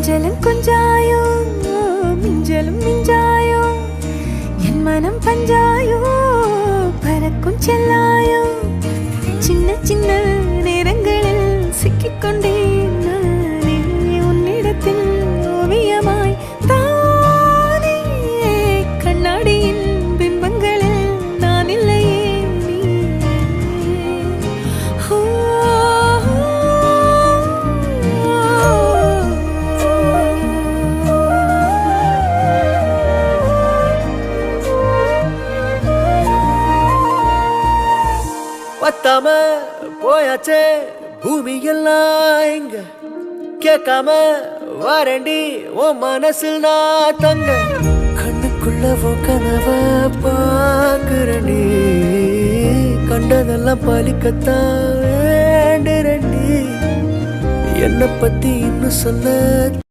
கொஞ்சலும் கொஞ்சாயோ மிஞ்சலும் மிஞ்சாயோ என் மனம் பஞ்சாயோ பறக்கும் செல்லாயோ சின்ன சின்ன நேரங்களில் சிக்கிக்கொண்டேன் நானே உன்னிடத்தில் ஓவியமாய் தானே கண்ணாடியின் பிம்பங்களில் நான் இல்லையே நீ பத்தாம போயாச்சே பூமி எல்லாம் இங்க கேட்காம வாரண்டி உன் மனசில் நான் தங்க கண்ணுக்குள்ள கனவ பாக்குறண்டி கண்டதெல்லாம் பலிக்கத்தான் வேண்டுறண்டி என்னை பத்தி இன்னும் சொல்ல